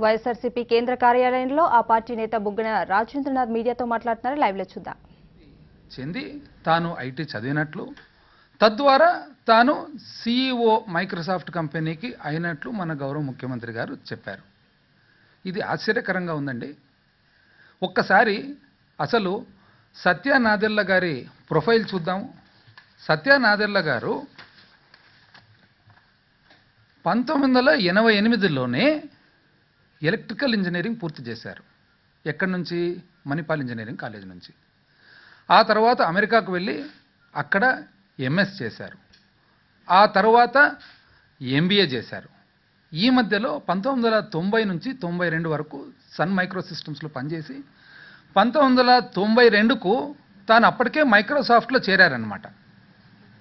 వైఎస్ఆర్సీపీ కేంద్ర కార్యాలయంలో ఆ పార్టీ నేత బుగ్గన రాజేంద్రనాథ్ మీడియాతో మాట్లాడుతున్నారు. లైవ్ లో చూద్దాం. చెంది తాను ఐటీ చదివినట్లు, తద్వారా తాను CEO మైక్రోసాఫ్ట్ కంపెనీకి అయినట్లు మన గౌరవ ముఖ్యమంత్రి గారు చెప్పారు. ఇది ఆశ్చర్యకరంగా ఉందండి. ఒక్కసారి అసలు సత్య నాదెళ్ల గారి ప్రొఫైల్ చూద్దాము. సత్య నాదెళ్ల గారు 1988లోనే ఎలక్ట్రికల్ ఇంజనీరింగ్ పూర్తి చేశారు. ఎక్కడి నుంచి? మణిపాల్ ఇంజనీరింగ్ కాలేజ్ నుంచి. ఆ తర్వాత అమెరికాకు వెళ్ళి అక్కడ MS చేశారు. ఆ తర్వాత MBA చేశారు. ఈ మధ్యలో 1990 నుంచి 92 వరకు సన్ మైక్రో సిస్టమ్స్లో పనిచేసి 1992కు తాను అప్పటికే మైక్రోసాఫ్ట్లో చేరారనమాట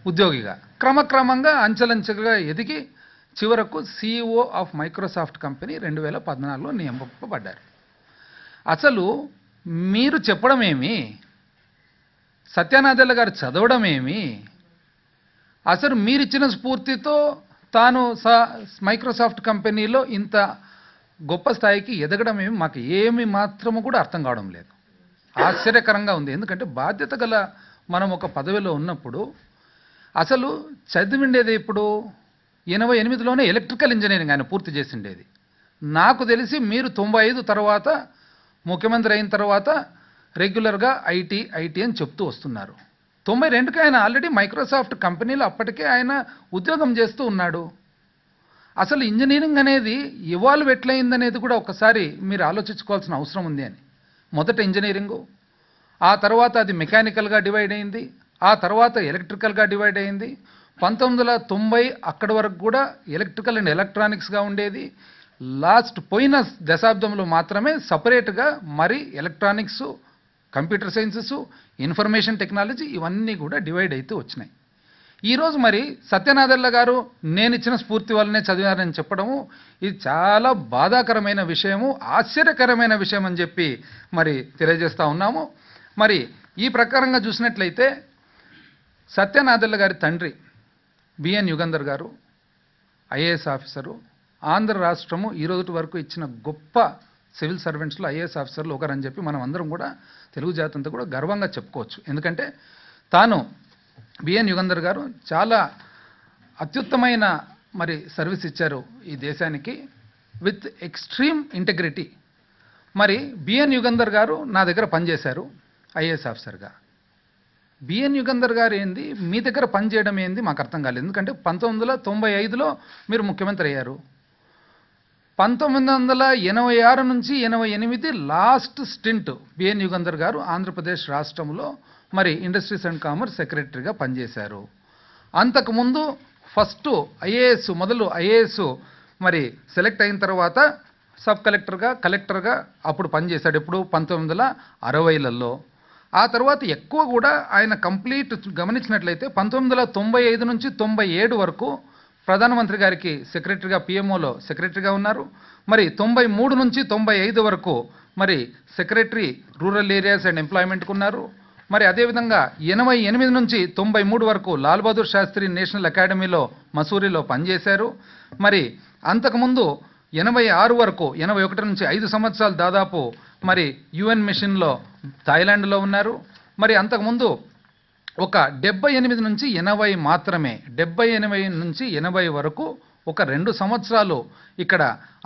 ఉద్యోగిగా. క్రమక్రమంగా అంచెలంచెలుగా ఎదిగి చివరకు CEO ఆఫ్ మైక్రోసాఫ్ట్ కంపెనీ 2014లో నియమింపబడ్డారు. అసలు మీరు చెప్పడం ఏమి, సత్యనాదెళ్ల గారు చదవడం ఏమి, అసలు మీరిచ్చిన స్ఫూర్తితో తాను మైక్రోసాఫ్ట్ కంపెనీలో ఇంత గొప్ప స్థాయికి ఎదగడం ఏమి మాకు ఏమి మాత్రము కూడా అర్థం కావడం లేదు. ఆశ్చర్యకరంగా ఉంది. ఎందుకంటే బాధ్యత గల మనం ఒక పదవిలో ఉన్నప్పుడు అసలు చదివిండేది ఇప్పుడు 88లోనే ఎలక్ట్రికల్ ఇంజనీరింగ్ ఆయన పూర్తి చేసిండేది. నాకు తెలిసి మీరు 95 తర్వాత ముఖ్యమంత్రి అయిన తర్వాత రెగ్యులర్గా ఐటీ అని చెప్తూ వస్తున్నారు. 92కి ఆయన ఆల్రెడీ మైక్రోసాఫ్ట్ కంపెనీలో అప్పటికే ఆయన ఉద్యోగం చేస్తూ ఉన్నాడు. అసలు ఇంజనీరింగ్ అనేది ఇవాల్వ్ ఎట్లయిందనేది కూడా ఒకసారి మీరు ఆలోచించుకోవాల్సిన అవసరం ఉంది అని. మొదట ఇంజనీరింగు, ఆ తర్వాత అది మెకానికల్గా డివైడ్ అయింది, ఆ తర్వాత ఎలక్ట్రికల్గా డివైడ్ అయింది. 1990 అక్కడి వరకు కూడా ఎలక్ట్రికల్ అండ్ ఎలక్ట్రానిక్స్గా ఉండేది. లాస్ట్ పోయిన దశాబ్దంలో మాత్రమే సపరేట్గా మరి electronics, computer sciences, information technology ఇవన్నీ కూడా డివైడ్ అవుతూ వచ్చినాయి. ఈరోజు మరి సత్యనాదెళ్ల గారు నేను ఇచ్చిన స్ఫూర్తి వల్లనే చదివారని చెప్పడము ఇది చాలా బాధాకరమైన విషయము, ఆశ్చర్యకరమైన విషయం అని చెప్పి మరి తెలియజేస్తూ ఉన్నాము. మరి ఈ ప్రకారంగా చూసినట్లయితే సత్యనాదెళ్ల గారి తండ్రి బిఎన్ యుగంధర్ గారు IAS ఆఫీసరు. ఆంధ్ర రాష్ట్రము ఈ రోజు వరకు ఇచ్చిన గొప్ప సివిల్ సర్వెంట్స్లో IAS ఆఫీసర్లు ఒకరని చెప్పి మనం అందరం కూడా తెలుగు జాతి అంతా కూడా గర్వంగా చెప్పుకోవచ్చు. ఎందుకంటే తాను బిఎన్ యుగంధర్ గారు చాలా అత్యుత్తమైన మరి సర్వీస్ ఇచ్చారు ఈ దేశానికి విత్ ఎక్స్ట్రీమ్ ఇంటెగ్రిటీ. మరి బిఎన్ యుగంధర్ గారు నా దగ్గర పనిచేశారు IAS ఆఫీసర్గా. బిఎన్ యుగంధర్ గారు ఏంది మీ దగ్గర పనిచేయడం ఏంది మాకు అర్థం కాలేదు. ఎందుకంటే 1995లో మీరు ముఖ్యమంత్రి అయ్యారు. 1986 నుంచి 88 లాస్ట్ స్టింట్ బిఎన్ యుగంధర్ గారు ఆంధ్రప్రదేశ్ రాష్ట్రంలో మరి ఇండస్ట్రీస్ అండ్ కామర్స్ సెక్రటరీగా పనిచేశారు. అంతకుముందు ఫస్ట్ IAS మరి సెలెక్ట్ అయిన తర్వాత సబ్ కలెక్టర్గా అప్పుడు పనిచేశాడు. ఎప్పుడు 1960లలో. ఆ తర్వాత ఎక్కువ కూడా ఆయన కంప్లీట్ గమనించినట్లయితే 1995 నుంచి 97 వరకు ప్రధానమంత్రి గారికి సెక్రటరీగా PMOలో సెక్రటరీగా ఉన్నారు. మరి 93 నుంచి 95 వరకు మరి సెక్రటరీ రూరల్ ఏరియాస్ అండ్ ఎంప్లాయ్మెంట్కు ఉన్నారు. మరి అదేవిధంగా 88 నుంచి 93 వరకు లాల్ బహదూర్ శాస్త్రి నేషనల్ అకాడమీలో మసూరిలో పనిచేశారు. మరి అంతకుముందు 86 వరకు 81 నుంచి 5 సంవత్సరాలు దాదాపు మరి UN మిషన్లో థాయిలాండ్లో ఉన్నారు. మరి అంతకుముందు ఒక 78 నుంచి 80 మాత్రమే, 78 నుంచి 80 వరకు ఒక 2 సంవత్సరాలు ఇక్కడ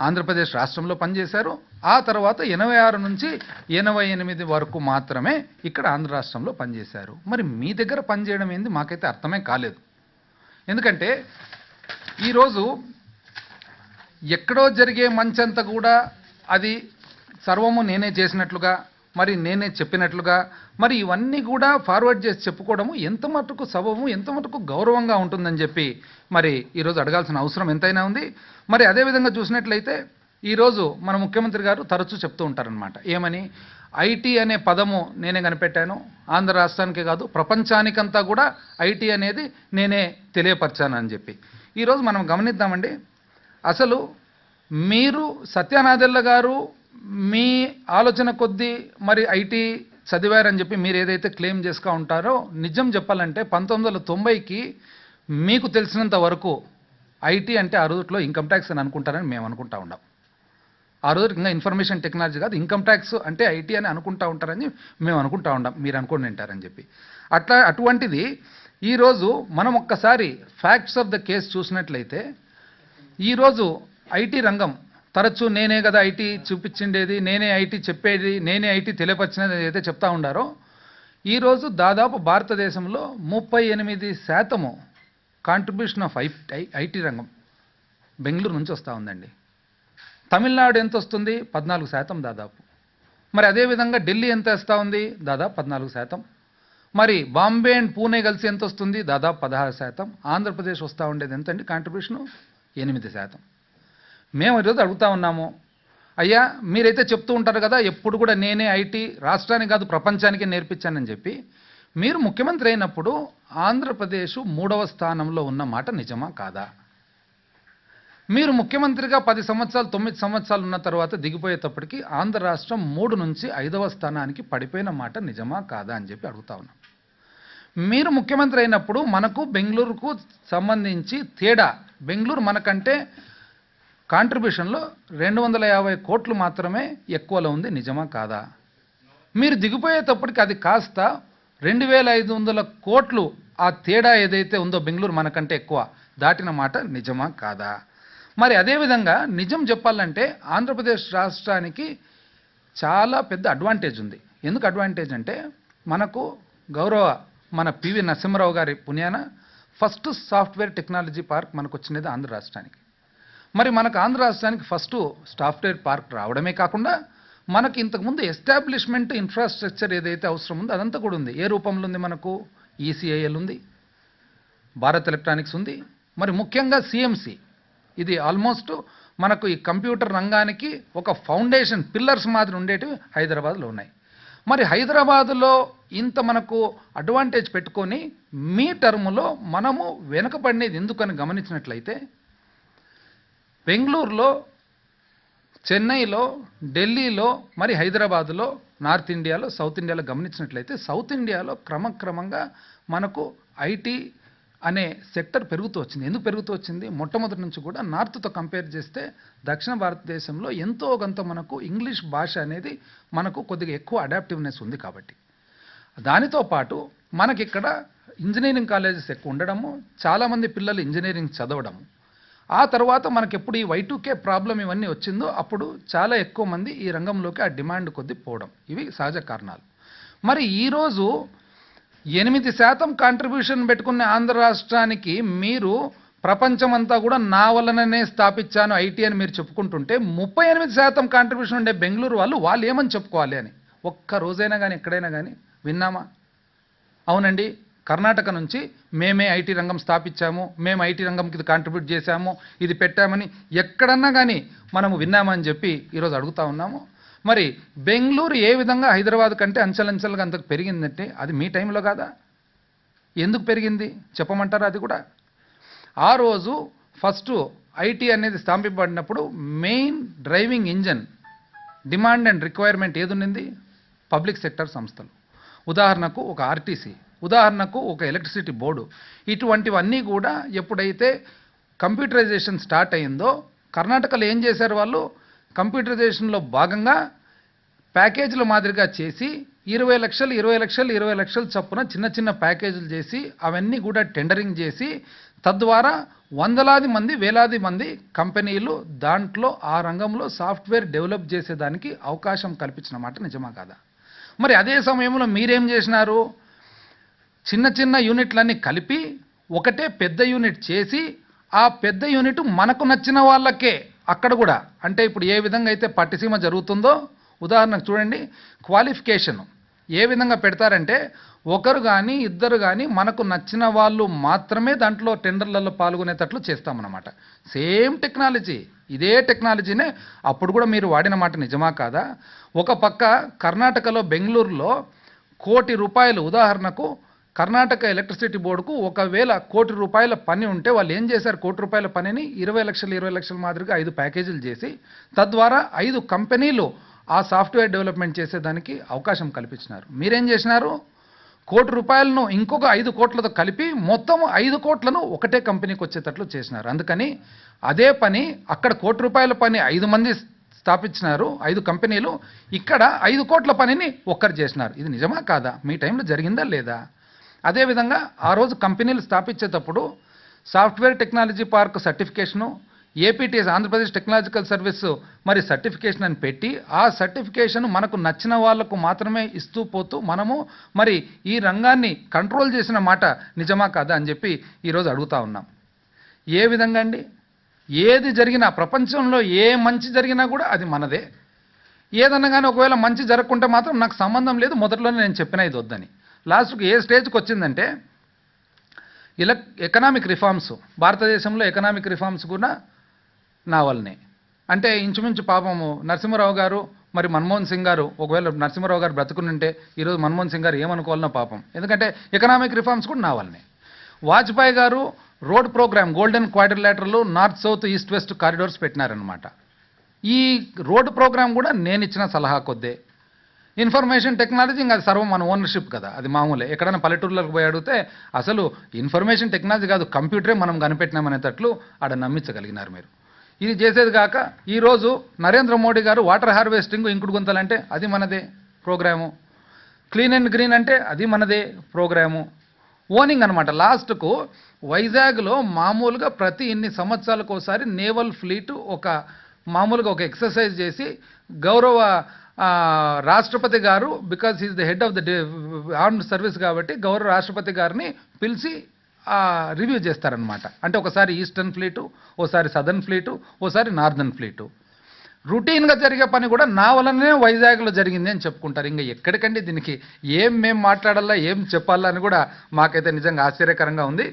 ఆంధ్రప్రదేశ్ రాష్ట్రంలో పనిచేశారు. ఆ తర్వాత 86 నుంచి 88 వరకు మాత్రమే ఇక్కడ ఆంధ్ర రాష్ట్రంలో పనిచేశారు. మరి మీ దగ్గర పనిచేయడం ఏంది మాకైతే అర్థమే కాలేదు. ఎందుకంటే ఈరోజు ఎక్కడో జరిగే మంచంతా కూడా అది సర్వము నేనే చేసినట్లుగా, మరి నేనే చెప్పినట్లుగా, మరి ఇవన్నీ కూడా ఫార్వర్డ్ చేసి చెప్పుకోవడము ఎంత మటుకు సబబు, ఎంత మటుకు గౌరవంగా ఉంటుందని చెప్పి మరి ఈరోజు అడగాల్సిన అవసరం ఎంతైనా ఉంది. మరి అదేవిధంగా చూసినట్లయితే ఈరోజు మన ముఖ్యమంత్రి గారు తరచూ చెప్తూ ఉంటారనమాట. ఏమని? ఐటీ అనే పదము నేనే కనిపెట్టాను, ఆంధ్ర రాష్ట్రానికే కాదు ప్రపంచానికంతా కూడా ఐటీ అనేది నేనే తెలియపరిచాను అని చెప్పి. ఈరోజు మనం గమనిద్దామండి. అసలు మీరు సత్యనాదెళ్ల గారు మీ ఆలోచన కొద్దీ మరి ఐటీ చదివారని చెప్పి మీరు ఏదైతే క్లెయిమ్ చేసుకుంటూ ఉంటారో, నిజం చెప్పాలంటే 1990కి మీకు తెలిసినంత వరకు ఐటీ అంటే ఆ రోజుల్లో ఇన్కమ్ ట్యాక్స్ అని అనుకుంటారని మేము అనుకుంటా ఉన్నాం. ఆ రోజు ఇంకా ఇన్ఫర్మేషన్ టెక్నాలజీ కాదు, ఇన్కమ్ ట్యాక్స్ అంటే ఐటీ అని అనుకుంటా ఉంటారని మేము అనుకుంటా ఉంటాం, మీరు అనుకోండి ఉంటారని చెప్పి. అటువంటిది ఈరోజు మనం ఒక్కసారి ఫ్యాక్ట్స్ ఆఫ్ ద కేస్ చూసినట్లయితే, ఈరోజు ఐటీ రంగం తరచూ నేనే కదా ఐటీ చూపించిండేది, నేనే ఐటీ చెప్పేది, నేనే ఐటీ తెలియపరిచినది ఏదైతే చెప్తా ఉండారో, ఈరోజు దాదాపు భారతదేశంలో 38% కాంట్రిబ్యూషన్ ఆఫ్ ఐటీ రంగం బెంగళూరు నుంచి వస్తూ ఉందండి. తమిళనాడు ఎంత వస్తుంది? 14% దాదాపు. మరి అదేవిధంగా ఢిల్లీ ఎంత వస్తూ ఉంది? దాదాపు 14%. మరి బాంబే అండ్ పూణే కలిసి ఎంత వస్తుంది? దాదాపు 16%. ఆంధ్రప్రదేశ్ వస్తూ ఉండేది ఎంతండి కాంట్రిబ్యూషను? 8%. మేము ఈరోజు అడుగుతా ఉన్నాము, అయ్యా మీరైతే చెప్తూ ఉంటారు కదా ఎప్పుడు కూడా నేనే ఐటీ రాష్ట్రానికి కాదు ప్రపంచానికి నేర్పించానని చెప్పి, మీరు ముఖ్యమంత్రి అయినప్పుడు ఆంధ్రప్రదేశ్ 3వ స్థానంలో ఉన్న మాట నిజమా కాదా? మీరు ముఖ్యమంత్రిగా 10 సంవత్సరాలు 9 సంవత్సరాలు ఉన్న తర్వాత దిగిపోయేటప్పటికి ఆంధ్ర రాష్ట్రం 3 నుంచి 5వ స్థానానికి పడిపోయిన మాట నిజమా కాదా అని చెప్పి అడుగుతా ఉన్నాం. మీరు ముఖ్యమంత్రి అయినప్పుడు మనకు బెంగళూరుకు సంబంధించి తేడా, బెంగళూరు మనకంటే కాంట్రిబ్యూషన్లో 250 కోట్లు మాత్రమే ఎక్కువలో ఉంది, నిజమా కాదా? మీరు దిగిపోయేటప్పటికి అది కాస్త 2500 కోట్లు, ఆ తేడా ఏదైతే ఉందో బెంగళూరు మనకంటే ఎక్కువ దాటిన మాట నిజమా కాదా? మరి అదేవిధంగా నిజం చెప్పాలంటే ఆంధ్రప్రదేశ్ రాష్ట్రానికి చాలా పెద్ద అడ్వాంటేజ్ ఉంది. ఎందుకు అడ్వాంటేజ్ అంటే, మనకు మన పివి నరసింహారావు గారి పుణ్యాన ఫస్ట్ సాఫ్ట్వేర్ టెక్నాలజీ పార్క్ మనకు వచ్చినది ఆంధ్ర రాష్ట్రానికి. మరి మనకు ఆంధ్ర రాష్ట్రానికి ఫస్ట్ సాఫ్ట్వేర్ పార్క్ రావడమే కాకుండా మనకి ఇంతకుముందు ఎస్టాబ్లిష్మెంట్ ఇన్ఫ్రాస్ట్రక్చర్ ఏదైతే అవసరం ఉందో అదంతా కూడా ఉంది. ఏ రూపంలో ఉంది? మనకు ఈసీఐఎల్ ఉంది, భారత్ ఎలక్ట్రానిక్స్ ఉంది, మరి ముఖ్యంగా సిఎంసి. ఇది ఆల్మోస్ట్ మనకు ఈ కంప్యూటర్ రంగానికి ఒక ఫౌండేషన్ పిల్లర్స్ మాదిరి ఉండేటివి హైదరాబాద్లో ఉన్నాయి. మరి హైదరాబాదులో ఇంత మనకు అడ్వాంటేజ్ పెట్టుకొని మీ టర్ములో మనము వెనుకబడినది ఎందుకని గమనించినట్లయితే, బెంగళూరులో, చెన్నైలో, ఢిల్లీలో, మరి హైదరాబాదులో, నార్త్ ఇండియాలో, సౌత్ ఇండియాలో గమనించినట్లయితే, సౌత్ ఇండియాలో క్రమక్రమంగా మనకు ఐటీ అనే సెక్టర్ పెరుగుతూ వచ్చింది. ఎందుకు పెరుగుతూ వచ్చింది? మొట్టమొదటి నుంచి కూడా నార్త్తో కంపేర్ చేస్తే దక్షిణ భారతదేశంలో ఎంతో కొంత మనకు ఇంగ్లీష్ భాష అనేది మనకు కొద్దిగా ఎక్కువ అడాప్టివ్నెస్ ఉంది కాబట్టి. దానితో పాటు మనకిక్కడ ఇంజనీరింగ్ కాలేజెస్ ఎక్కువ ఉండడము, చాలామంది పిల్లలు ఇంజనీరింగ్ చదవడము, ఆ తర్వాత మనకి ఎప్పుడు ఈ Y2K ప్రాబ్లం ఇవన్నీ వచ్చిందో అప్పుడు చాలా ఎక్కువ మంది ఈ రంగంలోకి ఆ డిమాండ్ కొద్ది పోవడం, ఇవి సహజ కారణాలు. మరి ఈరోజు 8% కాంట్రిబ్యూషన్ పెట్టుకున్న ఆంధ్ర రాష్ట్రానికి మీరు ప్రపంచమంతా కూడా నా వలననే స్థాపించాను ఐటీ అని మీరు చెప్పుకుంటుంటే, 38% కాంట్రిబ్యూషన్ ఉండే బెంగళూరు వాళ్ళు ఏమని చెప్పుకోవాలి అని ఒక్క రోజైనా కానీ ఎక్కడైనా కానీ విన్నామా? అవునండి, కర్ణాటక నుంచి మేమే ఐటీ రంగం స్థాపించాము, మేము ఐటీ రంగంకి ఇది కాంట్రిబ్యూట్ చేశాము, ఇది పెట్టామని ఎక్కడన్నా కానీ మనము విన్నామని చెప్పి ఈరోజు అడుగుతా ఉన్నాము. మరి బెంగళూరు ఏ విధంగా హైదరాబాద్ కంటే అంచెలంచెలుగా అంతకు పెరిగిందంటే అది మీ టైంలో కాదా? ఎందుకు పెరిగింది చెప్పమంటారా? అది కూడా ఆ రోజు ఫస్ట్ ఐటీ అనేది స్థాపింపబడినప్పుడు main driving engine demand and requirement ఏది ఉన్నింది? పబ్లిక్ సెక్టర్ సంస్థలు. ఉదాహరణకు ఒక ఆర్టీసీ, ఉదాహరణకు ఒక ఎలక్ట్రిసిటీ బోర్డు. ఇటువంటివన్నీ కూడా ఎప్పుడైతే కంప్యూటరైజేషన్ స్టార్ట్ అయిందో కర్ణాటకలో ఏం చేశారు? వాళ్ళు కంప్యూటరైజేషన్లో భాగంగా ప్యాకేజీల మాదిరిగా చేసి 20 లక్షలు 20 లక్షలు 20 లక్షలు చొప్పున చిన్న చిన్న ప్యాకేజీలు చేసి అవన్నీ కూడా టెండరింగ్ చేసి తద్వారా వందలాది మంది వేలాది మంది కంపెనీలు దాంట్లో ఆ రంగంలో సాఫ్ట్వేర్ డెవలప్ చేసేదానికి అవకాశం కల్పించిన మాట నిజమా కాదా? మరి అదే సమయంలో మీరేం చేసినారు? చిన్న చిన్న యూనిట్లన్నీ కలిపి ఒకటే పెద్ద యూనిట్ చేసి ఆ పెద్ద యూనిట్ మనకు నచ్చిన వాళ్ళకే అక్కడ కూడా, అంటే ఇప్పుడు ఏ విధంగా అయితే పట్టిసీమ జరుగుతుందో ఉదాహరణకు చూడండి, క్వాలిఫికేషన్ ఏ విధంగా పెడతారంటే ఒకరు కానీ ఇద్దరు కానీ మనకు నచ్చిన వాళ్ళు మాత్రమే దాంట్లో టెండర్లలో పాల్గొనేటట్లు చేస్తామన్నమాట. సేమ్ టెక్నాలజీ, ఇదే టెక్నాలజీనే అప్పుడు కూడా మీరు వాడిన మాట నిజమా కాదా? ఒక పక్క కర్ణాటకలో బెంగళూరులో ₹1 కోటి, ఉదాహరణకు కర్ణాటక ఎలక్ట్రిసిటీ బోర్డుకు ఒకవేళ ₹1 కోటి పని ఉంటే వాళ్ళు ఏం చేశారు? ₹1 కోటి పనిని 20 లక్షలు 20 లక్షల మాదిరిగా 5 ప్యాకేజీలు చేసి తద్వారా 5 కంపెనీలు ఆ సాఫ్ట్వేర్ డెవలప్మెంట్ చేసేదానికి అవకాశం కల్పించినారు. మీరేం చేసినారు? ₹1 కోటి ఇంకొక 5 కోట్లతో కలిపి మొత్తం 5 కోట్లను ఒకటే కంపెనీకి వచ్చేటట్లు చేసినారు. అందుకని అదే పని అక్కడ ₹1 కోటి పని 5 మంది స్థాపించినారు, 5 కంపెనీలు, ఇక్కడ 5 కోట్ల పనిని ఒక్కరు చేసినారు. ఇది నిజమా కాదా? మీ టైంలో జరిగిందా లేదా? అదేవిధంగా ఆ రోజు కంపెనీలు స్థాపించేటప్పుడు software technology park certification, APTS Andhra Pradesh technological service మరి సర్టిఫికేషన్ అని పెట్టి, ఆ సర్టిఫికేషన్ మనకు నచ్చిన వాళ్లకు మాత్రమే ఇస్తూ పోతూ మనము మరి ఈ రంగాన్ని కంట్రోల్ చేసిన మాట నిజమా కాదా అని చెప్పి ఈరోజు అడుగుతా ఉన్నాం. ఏ విధంగా అండి? ఏది జరిగినా ప్రపంచంలో ఏ మంచి జరిగినా కూడా అది మనదే. ఏదన్నా కానీ ఒకవేళ మంచి జరగకుంటే మాత్రం నాకు సంబంధం లేదు, మొదట్లోనే నేను చెప్పిన ఇది వద్దని. లాస్ట్కి ఏ స్టేజ్కి వచ్చిందంటే ఎకనామిక్ రిఫార్మ్స్, భారతదేశంలో ఎకనామిక్ రిఫార్మ్స్ కూడా నా వల్లనే. అంటే ఇంచుమించు పాపము నరసింహారావు గారు మరి మన్మోహన్ సింగ్ గారు, ఒకవేళ నరసింహారావు గారు బ్రతుకునుంటే ఈరోజు మన్మోహన్ సింగ్ గారు ఏమనుకోవాలన్నా పాపం, ఎందుకంటే ఎకనామిక్ రిఫార్మ్స్ కూడా నా వల్లనే. వాజ్పేయి గారు road programme, golden quadrilateral, north south east west corridors పెట్టినారనమాట. ఈ రోడ్డు ప్రోగ్రామ్ కూడా నేను ఇచ్చిన సలహా కొద్దే. ఇన్ఫర్మేషన్ టెక్నాలజీ ఇంకా అది సర్వం మన ఓనర్షిప్ కదా, అది మామూలే. ఎక్కడైనా పల్లెటూర్లకు పోయి అడిగితే అసలు ఇన్ఫర్మేషన్ టెక్నాలజీ కాదు, కంప్యూటరే మనం కనిపెట్టినామనేటట్లు ఆడ నమ్మించగలిగినారు మీరు. ఇది చేసేది కాక ఈరోజు నరేంద్ర మోడీ గారు వాటర్ హార్వెస్టింగ్, ఇంకుడు గుంతలంటే అది మనదే ప్రోగ్రాము. క్లీన్ అండ్ గ్రీన్ అంటే అది మనదే ప్రోగ్రాము. ఓనింగ్ అనమాట. లాస్ట్కు వైజాగ్లో మామూలుగా ప్రతి ఇన్ని సంవత్సరాలకు ఒకసారి నేవల్ ఫ్లీట్ మామూలుగా ఒక ఎక్సర్సైజ్ చేసి గౌరవ రాష్ట్రపతి గారు, because he's the head of the armed service కాబట్టి గౌరవ రాష్ట్రపతి గారిని పిలిచి రివ్యూ చేస్తారనమాట. అంటే ఒకసారి ఈస్టర్న్ ఫ్లీటు, ఓసారి సదర్న్ ఫ్లీటు, ఓసారి నార్దర్న్ ఫ్లీటు. రొటీన్గా జరిగే పని కూడా నా వలనే వైజాగ్లో జరిగింది అని చెప్పుకుంటారు. ఇంకా ఎక్కడికండి దీనికి మేము మాట్లాడాలా, ఏం చెప్పాలా అని కూడా మాకైతే నిజంగా ఆశ్చర్యకరంగా ఉంది.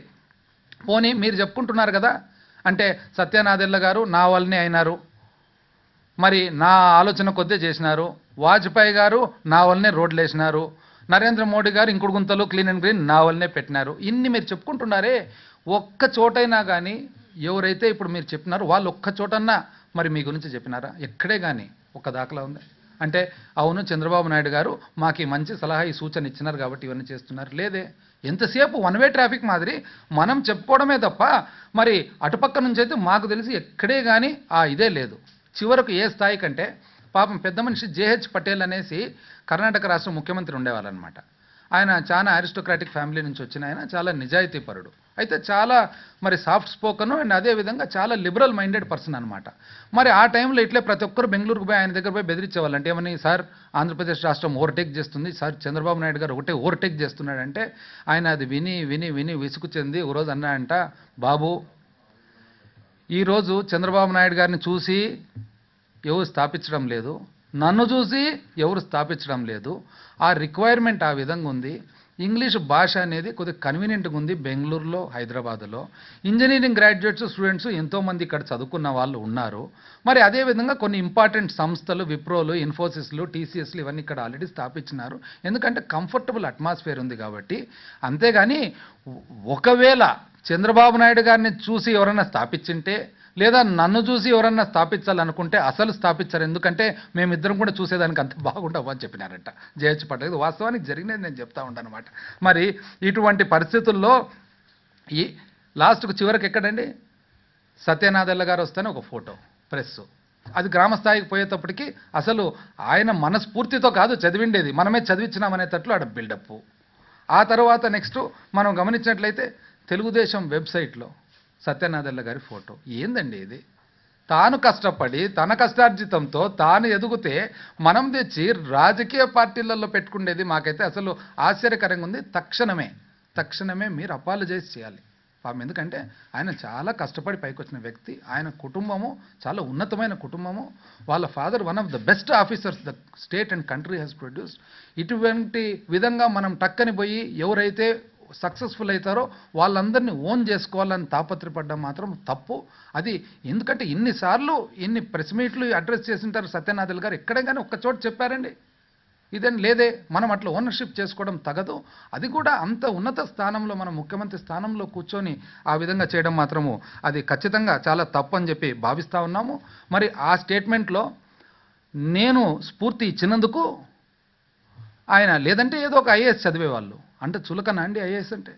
పోనీ మీరు చెప్పుకుంటున్నారు కదా, అంటే సత్యనాదెల్ల గారు నా వల్లనే అయినారు, మరి నా ఆలోచన కొద్దే చేసినారు. వాజ్పేయి గారు నా వల్లనే రోడ్లు వేసినారు. నరేంద్ర మోడీ గారు ఇంకుడు గుంతలు, క్లీన్ అండ్ గ్రీన్ నా వల్లనే పెట్టినారు. ఇన్ని మీరు చెప్పుకుంటున్నారే, ఒక్క చోటైనా కానీ ఎవరైతే ఇప్పుడు మీరు చెప్పినారో వాళ్ళు ఒక్క చోటన్నా మరి మీ గురించి చెప్పినారా? ఎక్కడే కానీ ఒక్క దాఖలా ఉంది అంటే అవును చంద్రబాబు నాయుడు గారు మాకు ఈ మంచి సలహా, ఈ సూచన ఇచ్చినారు కాబట్టి ఇవన్నీ చేస్తున్నారు లేదే. ఎంతసేపు వన్ వే ట్రాఫిక్ మాదిరి మనం చెప్పుకోవడమే తప్ప మరి అటుపక్క నుంచి అయితే మాకు తెలిసి ఎక్కడే కానీ ఇదే లేదు. చివరకు ఏ స్థాయి కంటే పాపం పెద్ద మనిషి జేహెచ్ పటేల్ అనేసి కర్ణాటక రాష్ట్ర ముఖ్యమంత్రి ఉండేవాళ్ళనమాట. ఆయన చాలా అరిస్టోక్రాటిక్ ఫ్యామిలీ నుంచి వచ్చిన ఆయన, చాలా నిజాయితీపరుడు, అయితే చాలా మరి సాఫ్ట్ స్పోకన్ అండ్ అదేవిధంగా చాలా లిబరల్ మైండెడ్ పర్సన్ అనమాట. మరి ఆ టైంలో ఇట్లే ప్రతి ఒక్కరు బెంగళూరుకు పోయి ఆయన దగ్గర పోయి బెదిరించేవాళ్ళు. అంటే ఏమని, సార్ ఆంధ్రప్రదేశ్ రాష్ట్రం ఓవర్టేక్ చేస్తుంది, సార్ చంద్రబాబు నాయుడు గారు ఒకటే ఓవర్టేక్ చేస్తున్నాడంటే ఆయన అది విని విని విని విసుగు చెంది ఓ రోజు అన్నాడంట, బాబు ఈరోజు చంద్రబాబు నాయుడు గారిని చూసి ఎవరు స్థాపించడం లేదు, నన్ను చూసి ఎవరు స్థాపించడం లేదు, ఆ రిక్వైర్మెంట్ ఆ విధంగా ఉంది. ఇంగ్లీష్ భాష అనేది కొద్దిగా కన్వీనియంట్గా ఉంది బెంగళూరులో, హైదరాబాద్లో. ఇంజనీరింగ్ గ్రాడ్యుయేట్స్ స్టూడెంట్స్ ఎంతోమంది ఇక్కడ చదువుకున్న వాళ్ళు ఉన్నారు. మరి అదేవిధంగా కొన్ని ఇంపార్టెంట్ సంస్థలు, విప్రోలు, ఇన్ఫోసిస్లు, టీసీఎస్లు ఇవన్నీ ఇక్కడ ఆల్రెడీ స్థాపించినారు. ఎందుకంటే కంఫర్టబుల్ అట్మాస్ఫియర్ ఉంది కాబట్టి. అంతేగాని ఒకవేళ చంద్రబాబు నాయుడు గారిని చూసి ఎవరైనా స్థాపించింటే లేదా నన్ను చూసి ఎవరన్నా స్థాపించాలనుకుంటే అసలు స్థాపించారు. ఎందుకంటే మేమిద్దరం కూడా చూసేదానికి అంత బాగుండవు అని చెప్పినారంట జేహెచ్ పటేల్. ఇది వాస్తవానికి జరిగినది నేను చెప్తా ఉంటాను అనమాట. మరి ఇటువంటి పరిస్థితుల్లో ఈ లాస్ట్కు చివరికి ఎక్కడండి సత్యనాదెల్ల గారు వస్తేనే ఒక ఫోటో ప్రెస్, అది గ్రామ స్థాయికి పోయేటప్పటికి అసలు ఆయన మనస్ఫూర్తితో కాదు చదివిండేది, మనమే చదివించినామనేటట్లు ఆడ బిల్డప్. ఆ తర్వాత నెక్స్ట్ మనం గమనించినట్లయితే తెలుగుదేశం వెబ్సైట్లో సత్యనాదెల్ల గారి ఫోటో. ఏందండి ఇది? తాను కష్టపడి తన కష్టార్జితంతో తాను ఎదుగుతే మనం తెచ్చి రాజకీయ పార్టీలలో పెట్టుకునేది మాకైతే అసలు ఆశ్చర్యకరంగా ఉంది. తక్షణమే మీరు అపాలజైజ్ చేయాలి పాపం. ఎందుకంటే ఆయన చాలా కష్టపడి పైకి వచ్చిన వ్యక్తి, ఆయన కుటుంబము చాలా ఉన్నతమైన కుటుంబము, వాళ్ళ father one of the best officers the state and country has produced. ఇటువంటి విధంగా మనం టక్కని పోయి ఎవరైతే సక్సెస్ఫుల్ అవుతారో వాళ్ళందరినీ ఓన్ చేసుకోవాలని తాపత్రపడ్డం మాత్రం తప్పు. అది ఎందుకంటే ఇన్నిసార్లు ఇన్ని ప్రెస్ మీట్లు అడ్రస్ చేసింటారు సత్యనాదెల్ల గారు, ఎక్కడే కానీ ఒక్క చోట చెప్పారండి ఇదేం లేదే. మనం అట్లా ఓనర్షిప్ చేసుకోవడం తగదు. అది కూడా అంత ఉన్నత స్థానంలో మనం ముఖ్యమంత్రి స్థానంలో కూర్చొని ఆ విధంగా చేయడం మాత్రము అది ఖచ్చితంగా చాలా తప్పు అని చెప్పి భావిస్తూ ఉన్నాము. మరి ఆ స్టేట్మెంట్లో నేను స్ఫూర్తి ఇచ్చినందుకు ఆయన, లేదంటే ఏదో ఒక ఐఏఎస్ చదివేవాళ్ళు అంటే చులకన అండి ఐఏఎస్ అంటే.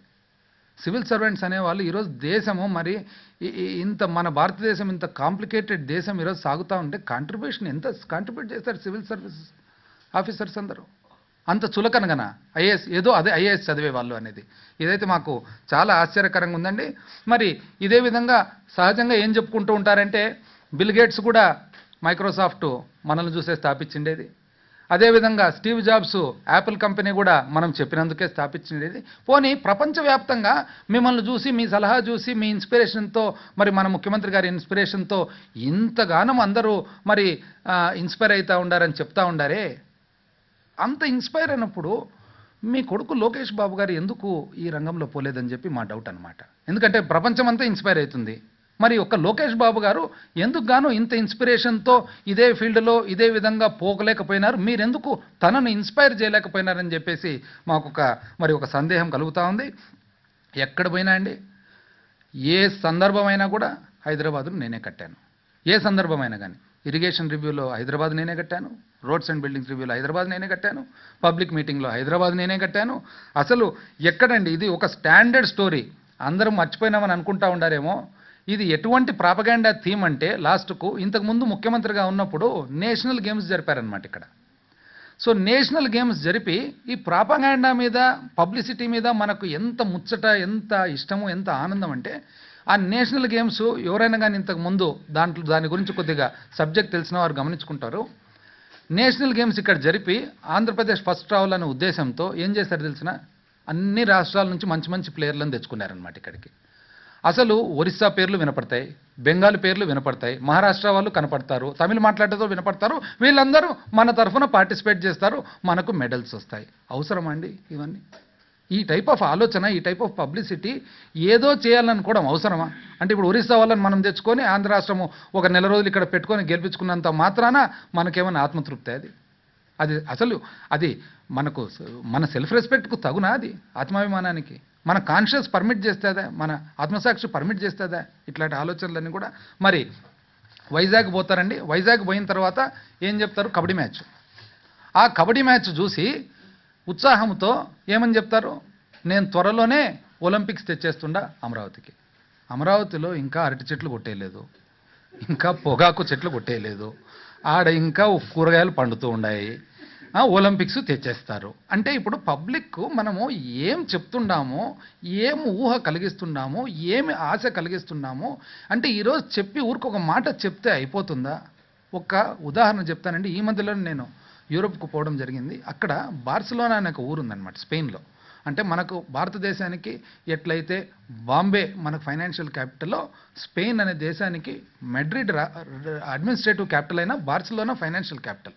సివిల్ సర్వెంట్స్ అనేవాళ్ళు ఈరోజు దేశము మరి ఇంత మన భారతదేశం ఇంత కాంప్లికేటెడ్ దేశం ఈరోజు సాగుతూ ఉంటే కాంట్రిబ్యూషన్ ఎంత కాంట్రిబ్యూట్ చేస్తారు సివిల్ సర్వీస్ ఆఫీసర్స్ అందరూ అంత చులకనగన ఐఏఎస్ ఏదో అదే ఐఏఎస్ చదివే వాళ్ళు అనేది ఇదైతే మాకు చాలా ఆశ్చర్యకరంగా ఉందండి. మరి ఇదే విధంగా సహజంగా ఏం చెప్పుకుంటూ ఉంటారంటే బిల్ గేట్స్ కూడా మైక్రోసాఫ్ట్ మనల్ని చూసే స్థాపించిండేది. అదేవిధంగా స్టీవ్ జాబ్స్ యాపిల్ కంపెనీ కూడా మనం చెప్పినందుకే స్థాపించిండేది. పోనీ ప్రపంచవ్యాప్తంగా మిమ్మల్ని చూసి మీ సలహా చూసి మీ ఇన్స్పిరేషన్తో మరి మన ముఖ్యమంత్రి గారి ఇన్స్పిరేషన్తో ఇంతగానం అందరూ మరి ఇన్స్పైర్ అవుతూ ఉండారని చెప్తా ఉండారే. అంత ఇన్స్పైర్ అయినప్పుడు మీ కొడుకు లోకేష్ బాబు గారు ఎందుకు ఈ రంగంలో పోలేదని చెప్పి మా డౌట్ అనమాట. ఎందుకంటే ప్రపంచం అంతా ఇన్స్పైర్ అవుతుంది, మరి ఒక్క లోకేష్ బాబు గారు ఎందుకు గాను ఇంత ఇన్స్పిరేషన్తో ఇదే ఫీల్డ్లో ఇదే విధంగా పోగలేకపోయినారు, మీరెందుకు తనను ఇన్స్పైర్ చేయలేకపోయినారని చెప్పేసి మాకు ఒక సందేహం కలుగుతూ ఉంది. ఎక్కడ పోయినా అండి ఏ సందర్భమైనా కూడా హైదరాబాద్ను నేనే కట్టాను. ఏ సందర్భమైనా కానీ ఇరిగేషన్ రివ్యూలో హైదరాబాద్ నేనే కట్టాను, రోడ్స్ అండ్ బిల్డింగ్స్ రివ్యూలో హైదరాబాద్ నేనే కట్టాను, పబ్లిక్ మీటింగ్లో హైదరాబాద్ నేనే కట్టాను. అసలు ఎక్కడండి ఇది ఒక స్టాండర్డ్ స్టోరీ. అందరం మర్చిపోయినామని అనుకుంటా ఉండారేమో. ఇది ఎటువంటి ప్రాపగాండా థీమ్ అంటే లాస్ట్కు ఇంతకుముందు ముఖ్యమంత్రిగా ఉన్నప్పుడు నేషనల్ గేమ్స్ జరిపారనమాట ఇక్కడ. సో నేషనల్ గేమ్స్ జరిపి ఈ ప్రాపగాండా మీద పబ్లిసిటీ మీద మనకు ఎంత ముచ్చట, ఎంత ఇష్టము, ఎంత ఆనందం అంటే ఆ నేషనల్ గేమ్స్ ఎవరైనా కానీ ఇంతకుముందు దాని గురించి కొద్దిగా సబ్జెక్ట్ తెలిసిన వారు గమనించుకుంటారు. నేషనల్ గేమ్స్ ఇక్కడ జరిపి ఆంధ్రప్రదేశ్ ఫస్ట్ రావాలనే ఉద్దేశంతో ఏం చేశారు తెలిసిన అన్ని రాష్ట్రాల నుంచి మంచి మంచి ప్లేయర్లను తెచ్చుకున్నారనమాట ఇక్కడికి. అసలు ఒరిస్సా పేర్లు వినపడతాయి, బెంగాల్ పేర్లు వినపడతాయి, మహారాష్ట్ర వాళ్ళు కనపడతారు, తమిళ మాట్లాడేదో వినపడతారు. వీళ్ళందరూ మన తరఫున పార్టిసిపేట్ చేస్తారు, మనకు మెడల్స్ వస్తాయి. అవసరమా అండి ఇవన్నీ? ఈ టైప్ ఆఫ్ ఆలోచన, ఈ టైప్ ఆఫ్ పబ్లిసిటీ ఏదో చేయాలనుకోవడం అవసరమా? అంటే ఇప్పుడు ఒరిస్సా వాళ్ళని మనం తెచ్చుకొని ఆంధ్ర రాష్ట్రము ఒక నెల రోజులు ఇక్కడ పెట్టుకొని గెలిపించుకున్నంత మాత్రాన మనకేమైనా ఆత్మతృప్తి? అది మనకు మన సెల్ఫ్ రెస్పెక్ట్కు తగునా? అది ఆత్మాభిమానానికి మన కాన్షియస్ పర్మిట్ చేస్తుందా? మన ఆత్మసాక్షి పర్మిట్ చేస్తుందా? ఇట్లాంటి ఆలోచనలన్నీ కూడా. మరి వైజాగ్ పోతారండి. వైజాగ్ పోయిన తర్వాత ఏం చెప్తారు? కబడ్డీ మ్యాచ్. ఆ కబడ్డీ మ్యాచ్ చూసి ఉత్సాహంతో ఏమని చెప్తారు? నేను త్వరలోనే ఒలింపిక్స్ తెచ్చేస్తుండా అమరావతికి. అమరావతిలో ఇంకా అరటి చెట్లు కొట్టేయలేదు, ఇంకా పొగాకు చెట్లు కొట్టేయలేదు, ఆడ ఇంకా కూరగాయలు పండుతూ ఉన్నాయి, ఒలింపిక్స్ తెచ్చేస్తారు. అంటే ఇప్పుడు పబ్లిక్ మనము ఏం చెప్తున్నామో, ఏం ఊహ కలిగిస్తున్నామో, ఏమి ఆశ కలిగిస్తున్నామో అంటే ఈరోజు చెప్పి ఊరికి మాట చెప్తే అయిపోతుందా? ఒక ఉదాహరణ చెప్తానండి. ఈ మధ్యలో నేను యూరోప్కు పోవడం జరిగింది. అక్కడ బార్సిలోనా అనే ఒక ఊరు ఉందన్నమాట స్పెయిన్లో. అంటే మనకు భారతదేశానికి ఎట్లయితే బాంబే మనకు ఫైనాన్షియల్ క్యాపిటల్లో, స్పెయిన్ అనే దేశానికి మెడ్రిడ్ అడ్మినిస్ట్రేటివ్ క్యాపిటల్ అయినా బార్సిలోనా ఫైనాన్షియల్ క్యాపిటల్.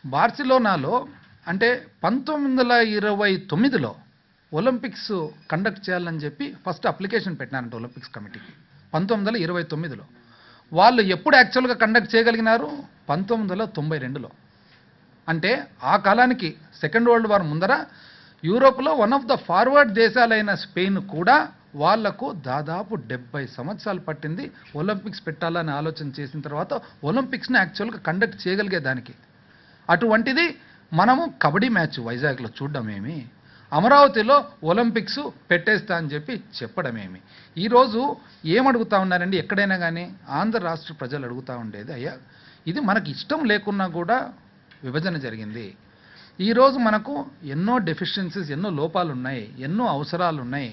బార్సిలోనాలో అంటే 1929లో ఒలింపిక్స్ కండక్ట్ చేయాలని చెప్పి ఫస్ట్ అప్లికేషన్ పెట్టినారంట ఒలింపిక్స్ కమిటీకి. 1929లో వాళ్ళు ఎప్పుడు యాక్చువల్గా కండక్ట్ చేయగలిగినారు? 1992లో. అంటే ఆ కాలానికి సెకండ్ వరల్డ్ వార్ ముందర యూరోప్లో వన్ ఆఫ్ ద ఫార్వర్డ్ దేశాలైన స్పెయిన్ కూడా వాళ్లకు దాదాపు 70 సంవత్సరాలు పట్టింది ఒలింపిక్స్ పెట్టాలని ఆలోచన చేసిన తర్వాత ఒలింపిక్స్ని యాక్చువల్గా కండక్ట్ చేయగలిగేదానికి. అటువంటిది మనము కబడ్డీ మ్యాచ్ వైజాగ్లో చూడడమేమి, అమరావతిలో ఒలింపిక్స్ పెట్టేస్తా అని చెప్పి చెప్పడమేమి? ఈరోజు ఏమడుగుతా ఉన్నారండి? ఎక్కడైనా కానీ ఆంధ్ర రాష్ట్ర ప్రజలు అడుగుతూ ఉండేది, అయ్యా ఇది మనకి ఇష్టం లేకున్నా కూడా విభజన జరిగింది. ఈరోజు మనకు ఎన్నో డెఫిషియన్సీస్, ఎన్నో లోపాలు ఉన్నాయి, ఎన్నో అవసరాలు ఉన్నాయి.